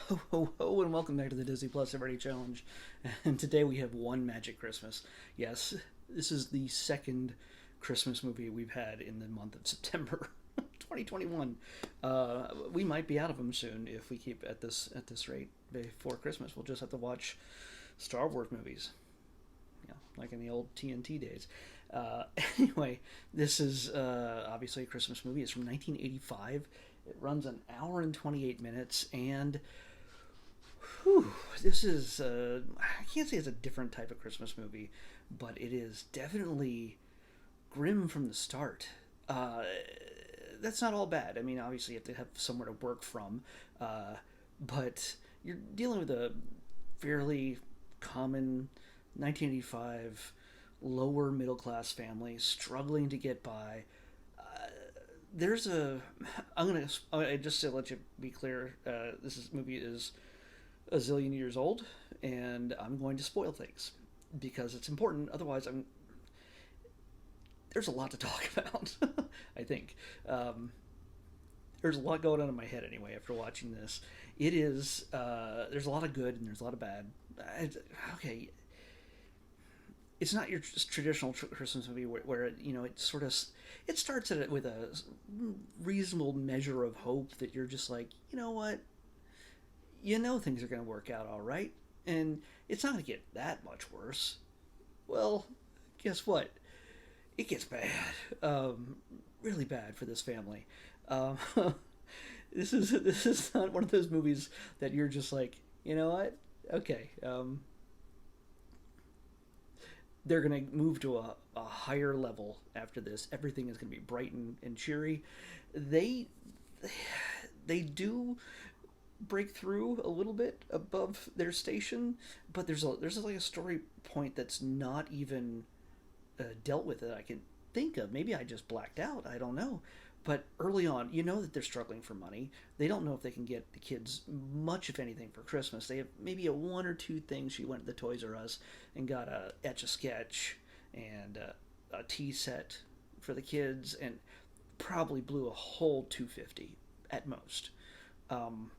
Ho ho ho, and welcome back to the Disney Plus Everyday Challenge. And today we have One Magic Christmas. Yes, this is the second Christmas movie we've had in the month of September 2021. We might be out of them soon if we keep at this rate. Before Christmas, we'll just have to watch Star Wars movies, like in the old TNT days. Uh, anyway, this is obviously a Christmas movie. It's from 1985. It runs an hour and 28 minutes, and whew, this is, I can't say it's a different type of Christmas movie, but it is definitely grim from the start. Uh, that's not all bad. I mean, obviously, you have to have somewhere to work from, but you're dealing with a fairly common 1985 lower middle class family struggling to get by. There's a I'm gonna just to let you be clear, movie is a zillion years old, and I'm going to spoil things because it's important. Otherwise, I'm there's a lot to talk about. I think there's a lot going on in my head anyway after watching this. It is there's a lot of good and there's a lot of bad. Okay, it's not your traditional Christmas movie where it sort of it starts with a reasonable measure of hope that you're just like, you know what, things are going to work out all right, and it's not going to get that much worse. Well, guess what? It gets bad, really bad for this family. Um, this is not one of those movies that you're just like, you know what? Okay, they're going to move to a higher level after this. Everything is going to be bright and cheery. They they do break through a little bit above their station, but there's like a story point that's not even dealt with that I can think of. Maybe I just blacked out. I don't know. But early on, you know that they're struggling for money. They don't know if they can get the kids much, if anything, for Christmas. They have maybe a one or two things. She went to the Toys R Us and got a Etch a Sketch and a tea set for the kids, and probably blew a whole 250 at most. Um,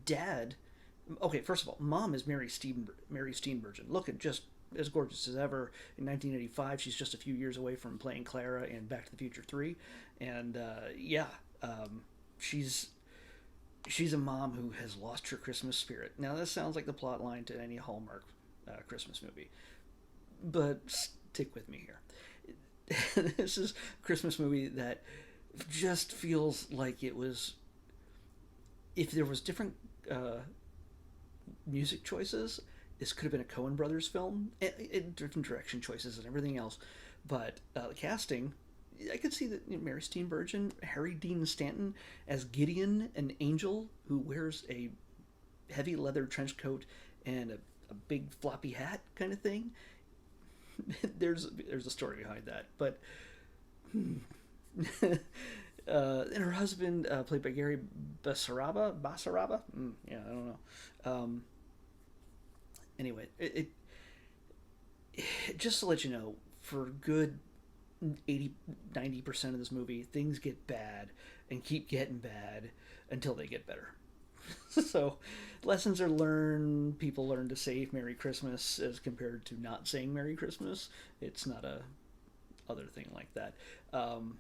Dad, okay, first of all, Mom is Mary Steenburgen, looking just as gorgeous as ever. In 1985, she's just a few years away from playing Clara in Back to the Future 3, and yeah, um, she's she's a mom who has lost her Christmas spirit. Now, this sounds like the plot line to any Hallmark Christmas movie, but stick with me here. This is a Christmas movie that just feels like it was, if there was different uh, music choices, this could have been a Coen Brothers film, and different direction choices and everything else. But the casting, I could see that, Mary Steenburgen, Harry Dean Stanton as Gideon, an angel who wears a heavy leather trench coat and a big floppy hat kind of thing. There's a story behind that, but and her husband, played by Gary Basaraba. Yeah, I don't know. Anyway, just to let you know, for good 80-90% of this movie, things get bad and keep getting bad until they get better. So lessons are learned. People learn to say Merry Christmas as compared to not saying Merry Christmas. It's not a other thing like that. Um,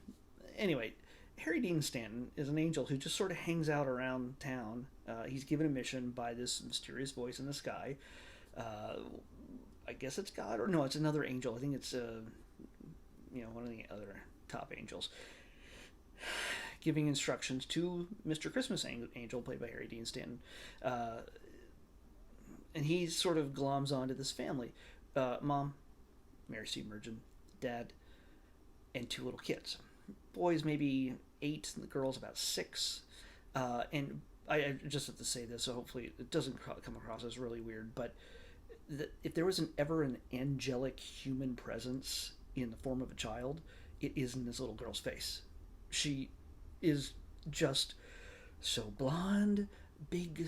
anyway, Harry Dean Stanton is an angel who just sort of hangs out around town. He's given a mission by this mysterious voice in the sky. Uh, I guess it's God, or no, it's another angel. I think it's one of the other top angels, giving instructions to Mr. Christmas Angel, played by Harry Dean Stanton, uh, and he sort of gloms onto this family: Mom, Mary Steenburgen, Dad, and two little kids. Boys maybe 8, and the girls about 6. And I just have to say this, so hopefully it doesn't come across as really weird, but if there was ever an angelic human presence in the form of a child, it is in this little girl's face. She is just so blonde, big,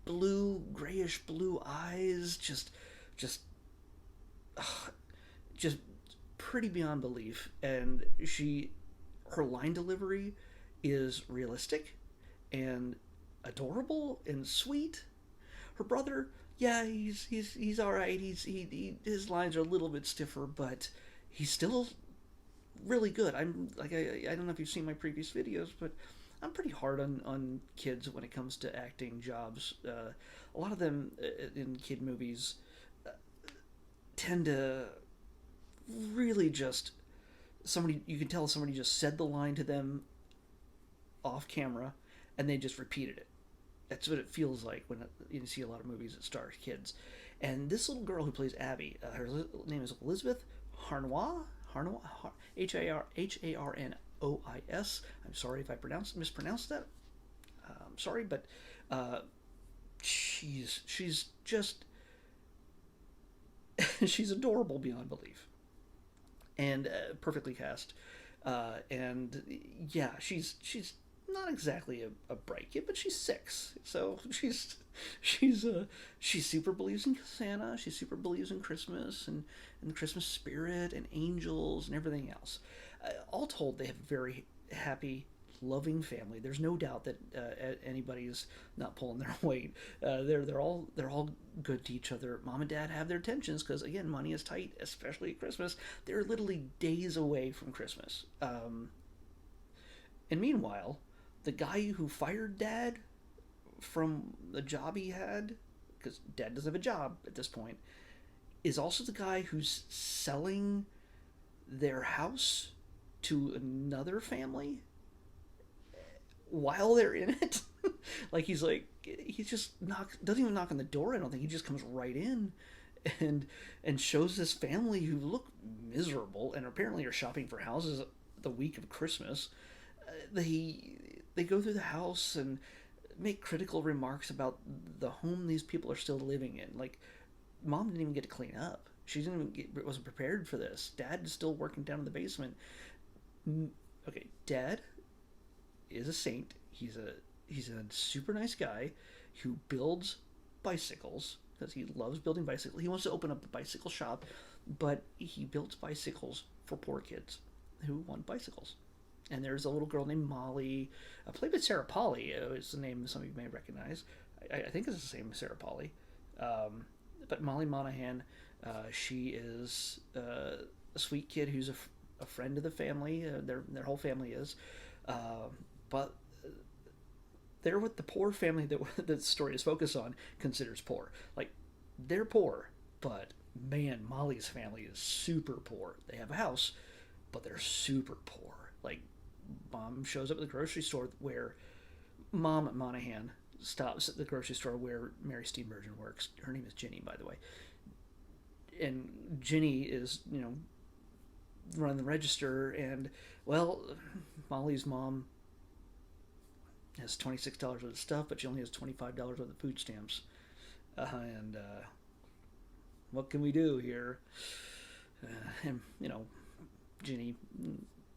blue, grayish blue eyes, just, uh, just pretty beyond belief. And her line delivery is realistic, and adorable and sweet. Her brother, yeah, he's all right. His lines are a little bit stiffer, but he's still really good. I'm like I don't know if you've seen my previous videos, but I'm pretty hard on kids when it comes to acting jobs. A lot of them in kid movies tend to really just somebody you can tell somebody just said the line to them off camera and they just repeated it. That's what it feels like when you see a lot of movies that star kids. And this little girl who plays Abby, her name is Elizabeth Harnois. Harnois, Harnois. I'm sorry if I mispronounced that. I'm sorry, but uh, she's just she's adorable beyond belief and perfectly cast. And yeah, she's not exactly a bright kid, but she's 6, so she super believes in Santa. She super believes in Christmas and the Christmas spirit and angels and everything else. All told, they have a very happy, loving family. There's no doubt that anybody's not pulling their weight. They're all good to each other. Mom and dad have their tensions because again, money is tight, especially at Christmas. They're literally days away from Christmas. And meanwhile, the guy who fired dad from the job he had, because dad doesn't have a job at this point, is also the guy who's selling their house to another family while they're in it. Like he just doesn't even knock on the door. I don't think he just comes right in and shows this family who look miserable and apparently are shopping for houses the week of Christmas. They go through the house and make critical remarks about the home these people are still living in. Like, mom didn't even get to clean up. She wasn't prepared for this. Dad is still working down in the basement. Okay, dad is a saint. He's a super nice guy who builds bicycles because he loves building bicycles. He wants to open up a bicycle shop, but he builds bicycles for poor kids who want bicycles. And there's a little girl named Molly, played by Sarah Polly, is the name some of you may recognize. I think it's the same as Sarah Polly. But Molly Monahan, she is a sweet kid who's a friend of the family. Their whole family is. But they're what the poor family that the story is focused on considers poor. Like, they're poor, but man, Molly's family is super poor. They have a house, but they're super poor. Like, mom shows up at the grocery store where Mom Monahan stops at the grocery store where Mary Steenburgen works. Her name is Ginny, by the way. And Ginny is, running the register, and, well, Molly's mom has $26 worth of stuff, but she only has $25 worth of food stamps. And what can we do here? And, Ginny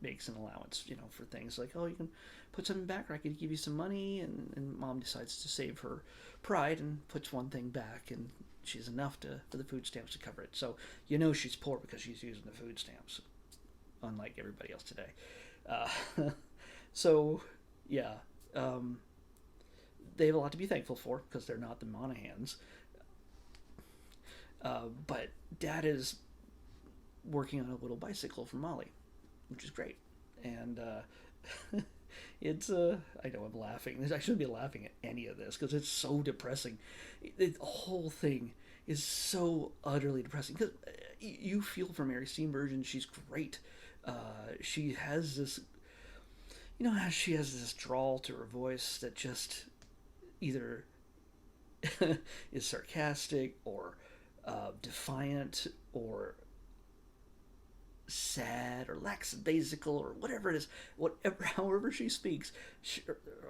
makes an allowance, for things like, oh, you can put something back, or I could give you some money, and mom decides to save her pride and puts one thing back, and she's enough for the food stamps to cover it. So she's poor because she's using the food stamps, unlike everybody else today. So yeah, they have a lot to be thankful for because they're not the Monahans. But dad is working on a little bicycle for Molly, which is great. And it's I know I'm laughing. I shouldn't be laughing at any of this because it's so depressing. The whole thing is so utterly depressing because you feel for Mary Steenburgen. She's great. She has this, how she has this drawl to her voice that just either is sarcastic or defiant or sad or lackadaisical or whatever it is, however she speaks,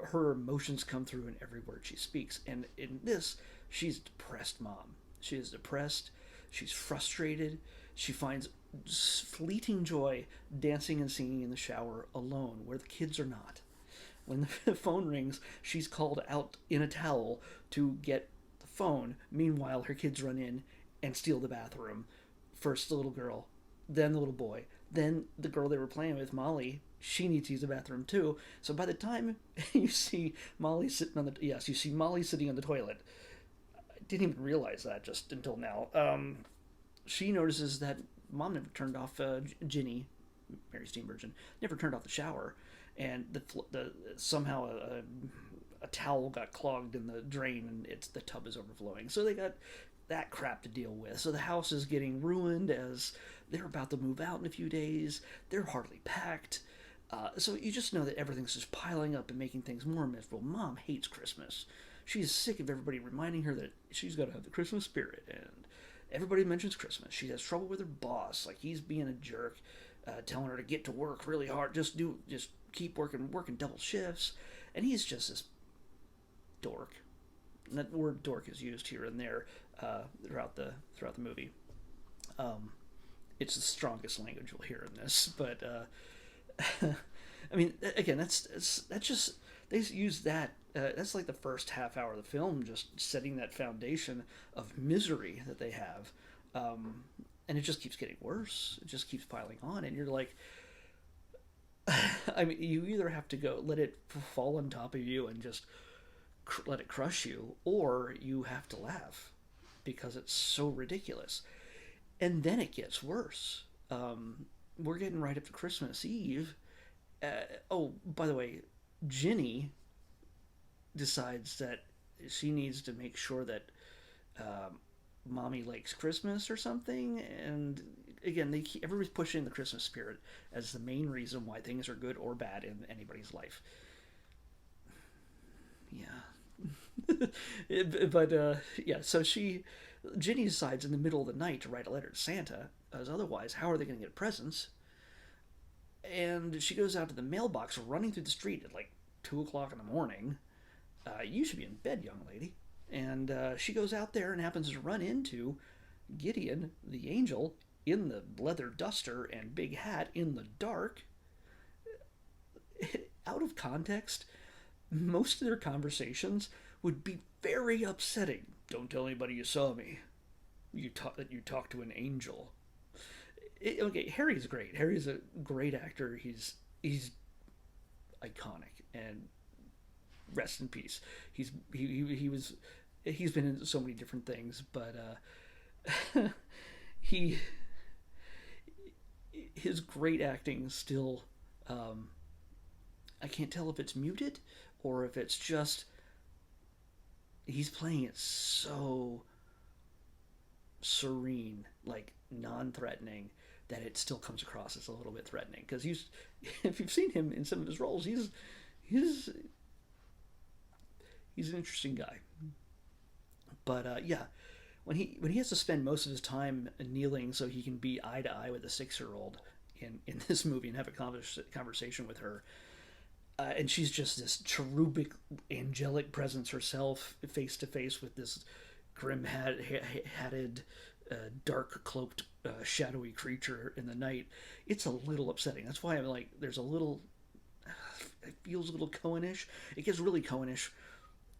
her emotions come through in every word she speaks. And in this, she's depressed mom. She is depressed. She's frustrated. She finds fleeting joy dancing and singing in the shower alone where the kids are not. When the phone rings, she's called out in a towel to get the phone. Meanwhile, her kids run in and steal the bathroom. First the little girl, then the little boy, then the girl they were playing with, Molly, she needs to use the bathroom too. So by the time you see Molly sitting on the yes, you see Molly sitting on the toilet. I didn't even realize that just until now. She notices that Mom never turned off Ginny, Mary Steenburgen, never turned off the shower, and the somehow a towel got clogged in the drain and the tub is overflowing. So they got that crap to deal with. So the house is getting ruined as they're about to move out in a few days. They're hardly packed. So you just know that everything's just piling up and making things more miserable. Mom hates Christmas. She's sick of everybody reminding her that she's got to have the Christmas spirit, and everybody mentions Christmas. She has trouble with her boss, like he's being a jerk, telling her to get to work really hard, just keep working double shifts, and he's just this dork. And that word dork is used here and there throughout the movie. It's the strongest language you'll hear in this, but I mean, again, that's just they use that. That's like the first half hour of the film, just setting that foundation of misery that they have, and it just keeps getting worse. It just keeps piling on, and you're like, I mean, you either have to go let it fall on top of you and just let it crush you, or you have to laugh because it's so ridiculous. And then it gets worse. We're getting right up to Christmas Eve. Oh, by the way, Ginny decides that she needs to make sure that Mommy likes Christmas or something, and again, everybody's pushing the Christmas spirit as the main reason why things are good or bad in anybody's life. Yeah, yeah. So Ginny decides in the middle of the night to write a letter to Santa, as otherwise, how are they going to get presents? And she goes out to the mailbox, running through the street at like 2 o'clock in the morning. You should be in bed, young lady. And she goes out there and happens to run into Gideon, the angel, in the leather duster and big hat in the dark. Out of context, most of their conversations would be very upsetting. Don't tell anybody you saw me. You talked to an angel. Okay, Harry's great. Harry's a great actor. He's iconic, and rest in peace. He's been in so many different things, but he his great acting still. I can't tell if it's muted or if it's just he's playing it so serene, like non-threatening, that it still comes across as a little bit threatening. Because if you've seen him in some of his roles, he's an interesting guy. But yeah, when he has to spend most of his time kneeling so he can be eye to eye with a 6-year-old in this movie and have a conversation with her, and she's just this cherubic, angelic presence herself, face to face with this grim-hatted, dark cloaked, shadowy creature in the night. It's a little upsetting. That's why I'm like, there's a little. It feels a little Cohen-ish. It gets really Cohen-ish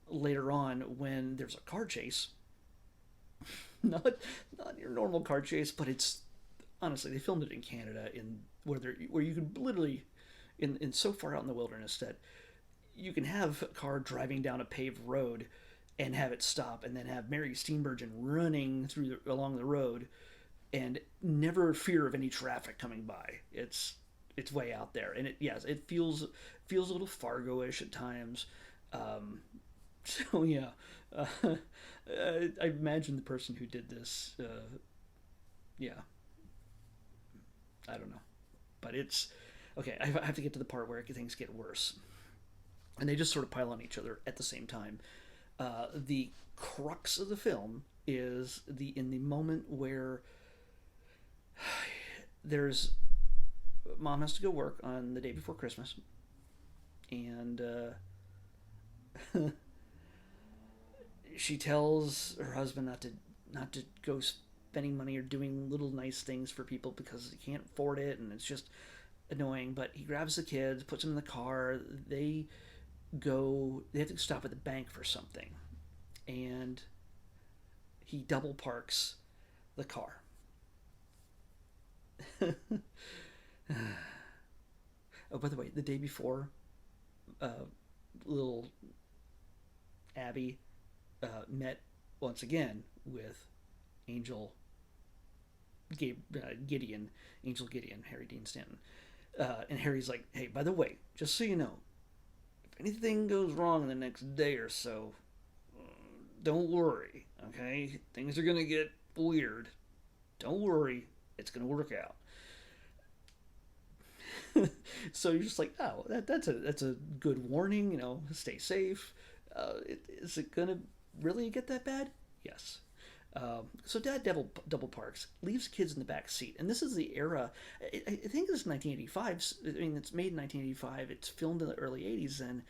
later on when there's a car chase. not your normal car chase, but it's honestly they filmed it in Canada where you could literally in so far out in the wilderness that you can have a car driving down a paved road and have it stop, and then have Mary Steenburgen running along the road, and never fear of any traffic coming by. It's way out there, and it feels a little Fargo-ish at times. So yeah, I imagine the person who did this, yeah, I don't know, but it's okay. I have to get to the part where things get worse, and they just sort of pile on each other at the same time. The crux of the film is in the moment where there's Mom has to go work on the day before Christmas, and she tells her husband not to go spending money or doing little nice things for people because he can't afford it, and it's just annoying. But he grabs the kids, puts them in the car. They have to stop at the bank for something, and he double parks the car. Oh, by the way, the day before, uh, little Abby met once again with Angel Gideon, Angel Gideon, Harry Dean Stanton. And Harry's like, hey, by the way, just so you know, if anything goes wrong in the next day or so, don't worry, okay? Things are gonna get weird. Don't worry, it's gonna work out. So you're just like, oh, that's a good warning. Stay safe. Is it gonna really get that bad? Yes. So Dad double parks, leaves kids in the back seat, and this is the era. I think this is 1985. I mean, it's made in 1985. It's filmed in the early 80s, and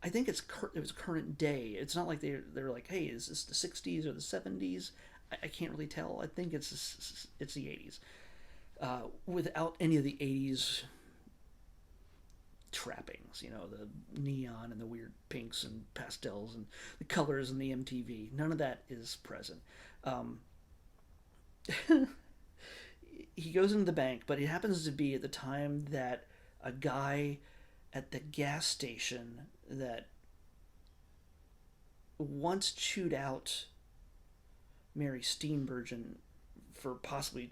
I think it was current day. It's not like they're like, hey, is this the 60s or the 70s? I can't really tell. I think it's the 80s, without any of the 80s trappings, the neon and the weird pinks and pastels and the colors and the MTV. None of that is present. Um, he goes into the bank, but it happens to be at the time that a guy at the gas station that once chewed out Mary Steenburgen for possibly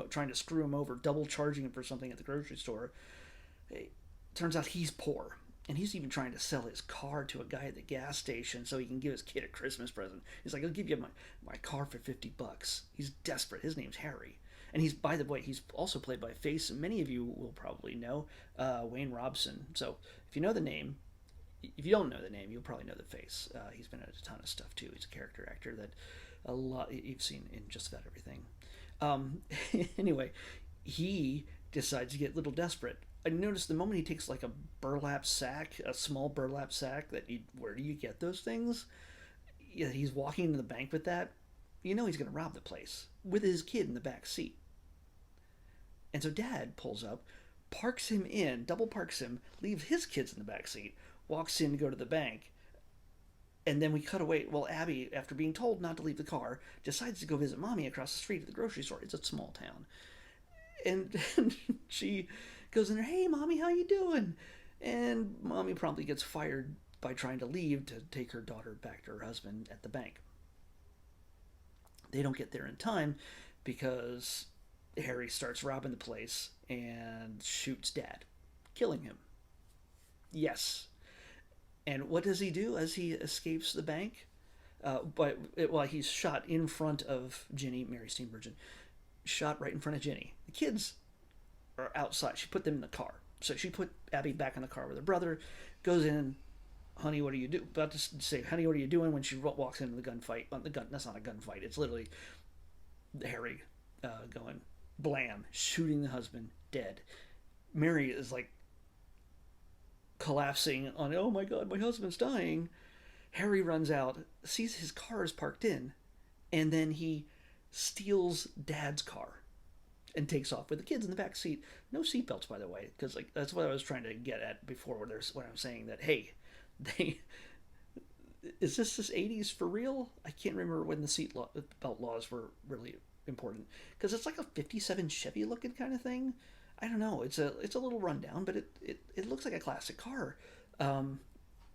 trying to screw him over, double charging him for something at the grocery store. It turns out he's poor, and he's even trying to sell his car to a guy at the gas station so he can give his kid a Christmas present. He's like, I'll give you my car for $50. He's desperate. His name's Harry. And he's, by the way, he's also played by a face many of you will probably know, Wayne Robson. So if you know the name, if you don't know the name, you'll probably know the face. He's been in a ton of stuff too. He's a character actor that a lot you've seen in just about everything. Um, anyway, he decides to get a little desperate. I noticed the moment he takes like a burlap sack, a small burlap sack, where do you get those things? Yeah, he's walking into the bank with that. He's going to rob the place with his kid in the back seat. And so Dad pulls up, parks him in, double parks him, leaves his kids in the back seat, walks in to go to the bank, and then we cut away. Well, Abby, after being told not to leave the car, decides to go visit Mommy across the street at the grocery store. It's a small town. And she goes in there, hey, Mommy, how you doing? And Mommy promptly gets fired by trying to leave to take her daughter back to her husband at the bank. They don't get there in time because Harry starts robbing the place and shoots Dad, killing him. Yes. And what does he do as he escapes the bank? He's shot in front of Ginny, Mary Steenburgen, shot right in front of Ginny. The kids are outside. She put them in the car. So she put Abby back in the car with her brother, goes in, honey, what do you do? About to say, honey, what are you doing when she walks into the gunfight? Well, that's not a gunfight. It's literally Harry going blam, shooting the husband, dead. Mary is like collapsing on, oh my God, my husband's dying. Harry runs out, sees his car is parked in, and then he steals Dad's car and takes off with the kids in the back seat. No seatbelts, by the way, because that's what I was trying to get at before, when I'm saying that, hey, they is this 80s for real? I can't remember when the belt laws were really important, because it's like a 57 Chevy looking kind of thing. I don't know. It's a little rundown, but it looks like a classic car.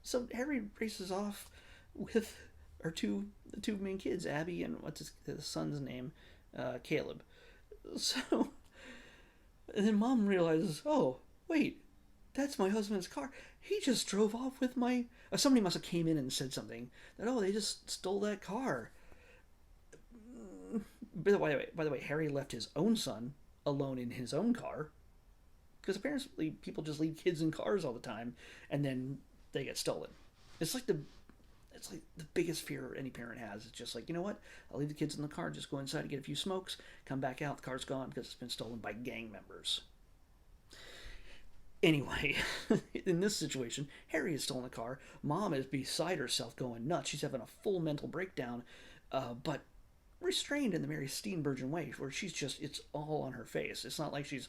So Harry races off with the two main kids, Abby and what's his son's name, Caleb. So, and then Mom realizes, oh wait, that's my husband's car. He just drove off with my. Somebody must have came in and said something that, oh, they just stole that car. By the way, Harry left his own son alone in his own car, because apparently people just leave kids in cars all the time, and then they get stolen. It's like the biggest fear any parent has. It's just like, you know what? I'll leave the kids in the car, just go inside and get a few smokes, come back out, the car's gone because it's been stolen by gang members. Anyway, in this situation, Harry has stolen the car. Mom is beside herself going nuts. She's having a full mental breakdown, but restrained in the Mary Steenburgen way, where it's all on her face. It's not like she's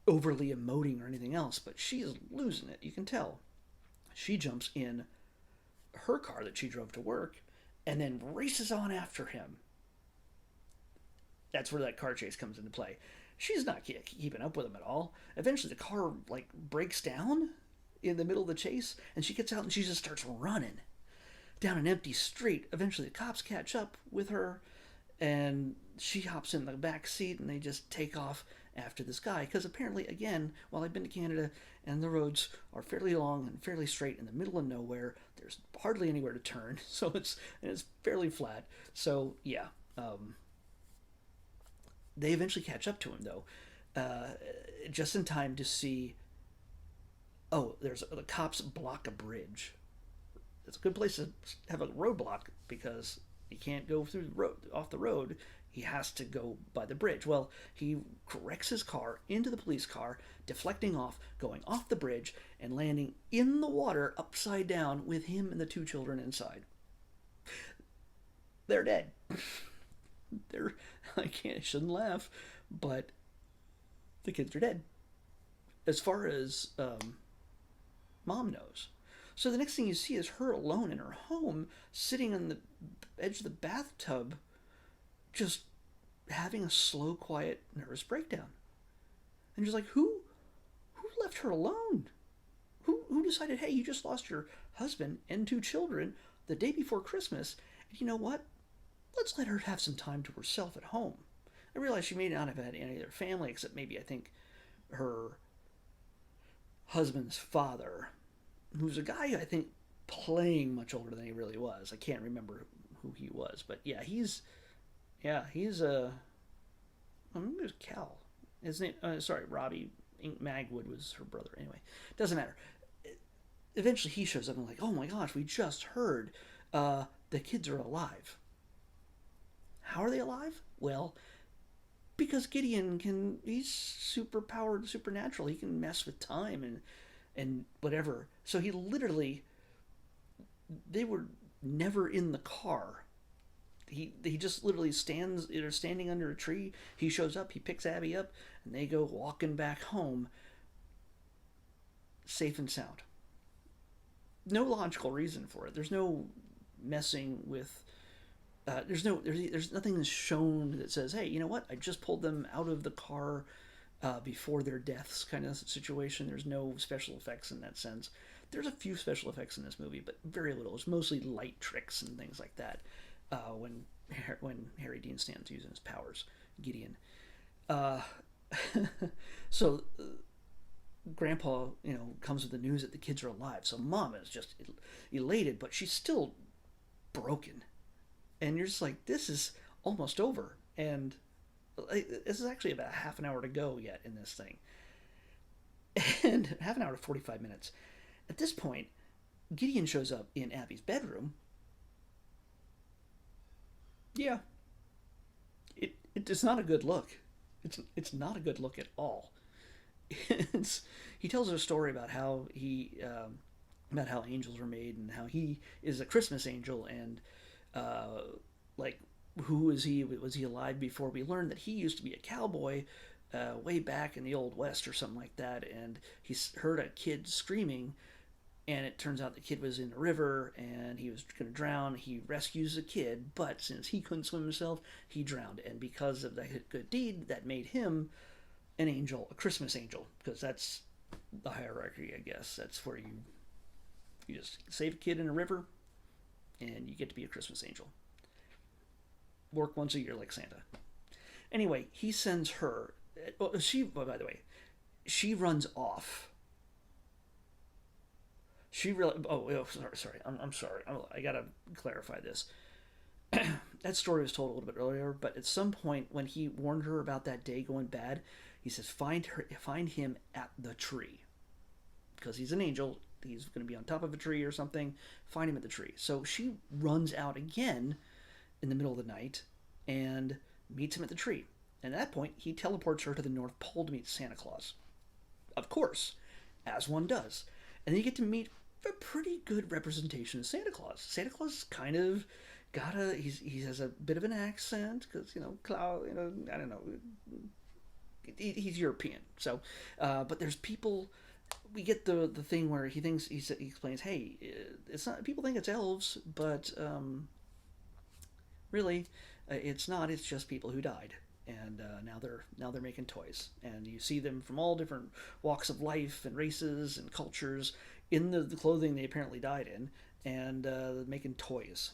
overly emoting or anything else, but she is losing it. You can tell. She jumps in her car that she drove to work and then races on after him. That's where that car chase comes into play. she's not keeping up with him at all. Eventually, the car like breaks down in the middle of the chase, and she gets out and she just starts running down an empty street. Eventually, the cops catch up with her, and she hops in the back seat, and they just take off after this guy. Because apparently, again, while I've been to Canada and the roads are fairly long and fairly straight in the middle of nowhere, there's hardly anywhere to turn, so it's fairly flat. So yeah, they eventually catch up to him though, just in time to see. Oh, there's the cops block a bridge. It's a good place to have a roadblock because he can't go through the road off the road. He has to go by the bridge. Well, he corrects his car into the police car, deflecting off, going off the bridge, and landing in the water upside down with him and the two children inside. They're dead. They're I shouldn't laugh, but the kids are dead. As far as mom knows. So the next thing you see is her alone in her home, sitting on the edge of the bathtub, just having a slow, quiet, nervous breakdown. And just like, who left her alone? Who decided, hey, you just lost your husband and two children the day before Christmas, and you know what? Let's let her have some time to herself at home. I realize she may not have had any other family, except maybe I think her husband's father, who's a guy I think playing much older than he really was. I can't remember who he was, but he's I think it was Cal. His name, sorry, Robbie Magwood was her brother. Anyway, doesn't matter. Eventually, he shows up and like, oh my gosh, we just heard the kids are alive. How are they alive? Well, because Gideon he's super powered, supernatural. He can mess with time and whatever. So he literally, they were never in the car. He just literally they're standing under a tree. He shows up, he picks Abby up, and they go walking back home safe and sound. No logical reason for it. There's no messing with there's nothing that's shown that says, hey, you know what? I just pulled them out of the car before their deaths kind of situation. There's no special effects in that sense. There's a few special effects in this movie, but very little. It's mostly light tricks and things like that. When Harry Dean Stanton's using his powers, Gideon. So Grandpa, comes with the news that the kids are alive. So Mom is just elated, but she's still broken. And you're just like, this is almost over. And this is actually about half an hour to go yet in this thing. And half an hour to 45 minutes. At this point, Gideon shows up in Abby's bedroom. Yeah. It's not a good look. It's not a good look at all. He tells a story about how about how angels are made and how he is a Christmas angel and like who is he? Was he alive before? We learned that he used to be a cowboy way back in the Old West or something like that, and he heard a kid screaming, and it turns out the kid was in the river and he was going to drown. He rescues the kid, but since he couldn't swim himself, he drowned, and because of that good deed, that made him an angel, a Christmas angel, because that's the hierarchy, I guess. That's where you just save a kid in a river, and you get to be a Christmas angel. Work once a year like Santa. Anyway, he sends her. By the way, she runs off. She really. Sorry. I'm sorry. I gotta clarify this. That story was told a little bit earlier, but at some point when he warned her about that day going bad, he says, find him at the tree, because he's an angel. He's going to be on top of a tree or something. Find him at the tree. So she runs out again in the middle of the night and meets him at the tree. And at that point, he teleports her to the North Pole to meet Santa Claus. Of course, as one does. And then you get to meet a pretty good representation of Santa Claus. Santa Claus is kind of he has a bit of an accent because, Claus, I don't know. He's European. So, but there's people. We get the thing where he explains, hey, it's not, people think it's elves, but really, it's not. It's just people who died. and now they're making toys, and you see them from all different walks of life and races and cultures in the clothing they apparently died in, and making toys.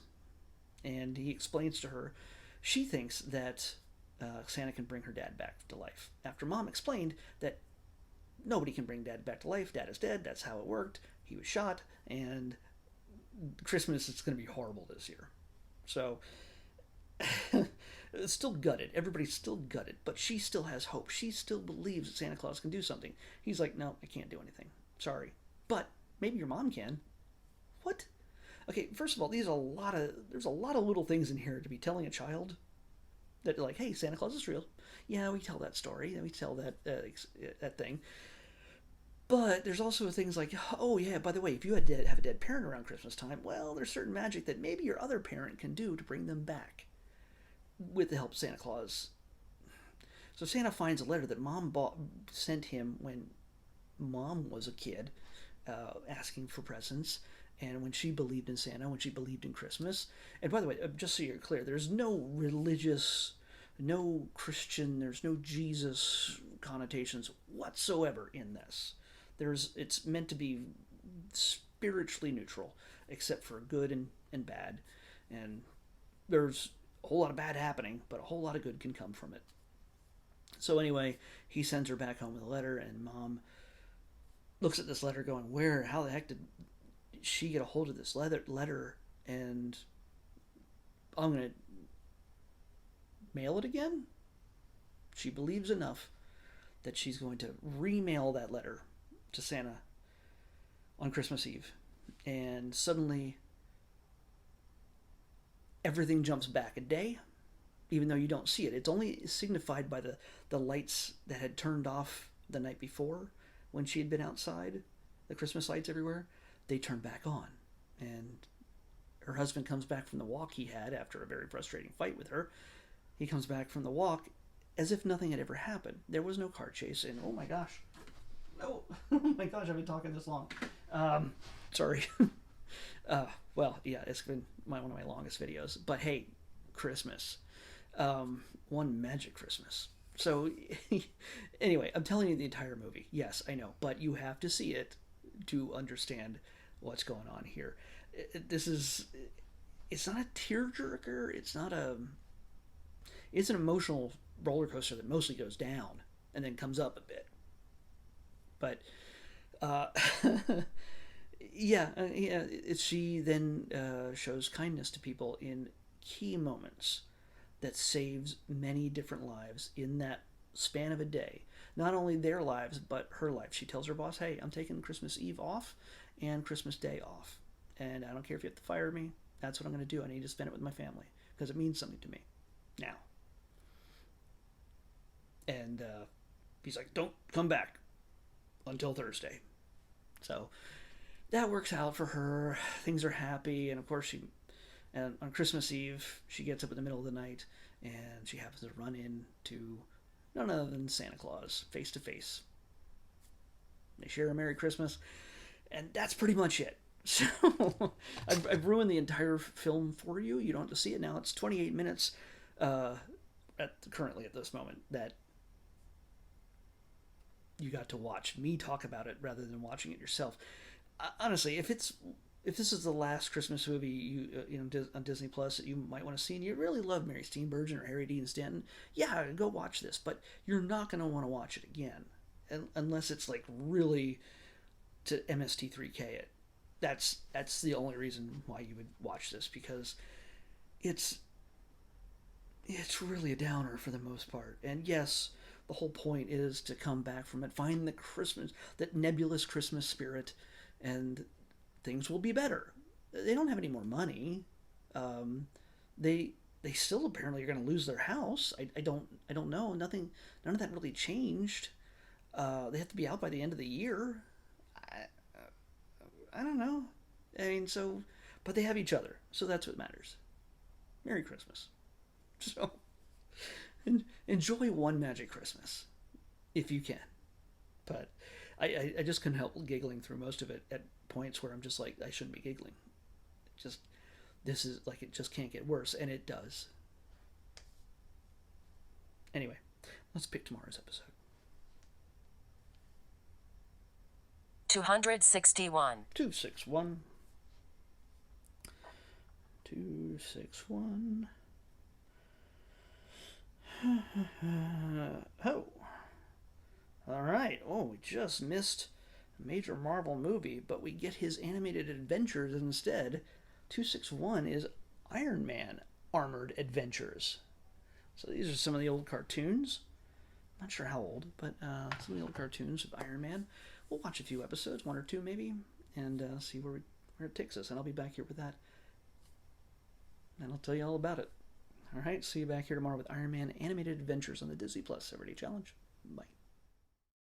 And he explains to her, she thinks that Santa can bring her dad back to life. After Mom explained that nobody can bring Dad back to life, Dad is dead, that's how it worked, he was shot, and Christmas is going to be horrible this year. So, it's still gutted. Everybody's still gutted, but she still has hope. She still believes that Santa Claus can do something. He's like, no, I can't do anything. Sorry. But maybe your mom can. What? Okay, first of all, there's a lot of little things in here to be telling a child that like, hey, Santa Claus is real. Yeah, we tell that story. We tell that thing. But there's also things like, oh yeah, by the way, if you have a dead parent around Christmas time, well, there's certain magic that maybe your other parent can do to bring them back with the help of Santa Claus. So Santa finds a letter that sent him when Mom was a kid, asking for presents, and when she believed in Santa, when she believed in Christmas. And by the way, just so you're clear, there's no religious, no Christian, there's no Jesus connotations whatsoever in this. It's meant to be spiritually neutral, except for good and bad. And there's a whole lot of bad happening, but a whole lot of good can come from it. So anyway, he sends her back home with a letter, and Mom looks at this letter going, how the heck did she get a hold of this letter, and I'm going to mail it again? She believes enough that she's going to remail that letter to Santa on Christmas Eve. And suddenly, everything jumps back a day, even though you don't see it. It's only signified by the lights that had turned off the night before when she had been outside, the Christmas lights everywhere. They turned back on. And her husband comes back from the walk he had after a very frustrating fight with her. He comes back from the walk as if nothing had ever happened. There was no car chase, and oh my gosh. Oh my gosh, I've been talking this long. Sorry. Well, yeah, it's been one of my longest videos. But hey, Christmas. One magic Christmas. So, anyway, I'm telling you the entire movie. Yes, I know. But you have to see it to understand what's going on here. It's not a tearjerker. It's an emotional roller coaster that mostly goes down and then comes up a bit. But, she then shows kindness to people in key moments that saves many different lives in that span of a day. Not only their lives, but her life. She tells her boss, hey, I'm taking Christmas Eve off and Christmas Day off. And I don't care if you have to fire me. That's what I'm going to do. I need to spend it with my family because it means something to me now. And he's like, don't come back until Thursday. So that works out for her. Things are happy. And of course, and on Christmas Eve, she gets up in the middle of the night and she happens to run into none other than Santa Claus, face to face. They share a Merry Christmas, and that's pretty much it. So I've ruined the entire film for you. You don't have to see it now. It's 28 minutes currently at this moment that you got to watch me talk about it rather than watching it yourself. Honestly, if this is the last Christmas movie on Disney Plus that you might want to see, and you really love Mary Steenburgen or Harry Dean Stanton, yeah, go watch this. But you're not going to want to watch it again unless it's like really to MST3K it. That's the only reason why you would watch this, because it's really a downer for the most part. And yes, the whole point is to come back from it, find that nebulous Christmas spirit, and things will be better. They don't have any more money. They still apparently are going to lose their house. I don't know. None of that really changed. They have to be out by the end of the year. I don't know. I mean, but they have each other, so that's what matters. Merry Christmas. So, enjoy one magic Christmas, if you can. But I just couldn't help giggling through most of it at points where I'm just like, I shouldn't be giggling. This is like, it just can't get worse, and it does. Anyway, let's pick tomorrow's episode. 261. 261. 261. Oh. Alright. Oh, we just missed a major Marvel movie, but we get his animated adventures instead. 261 is Iron Man Armored Adventures. So these are some of the old cartoons. Not sure how old, but some of the old cartoons of Iron Man. We'll watch a few episodes, one or two maybe, and see where it takes us. And I'll be back here with that, and I'll tell you all about it. All right, see you back here tomorrow with Iron Man Animated Adventures on the Disney Plus Everyday Challenge. Bye.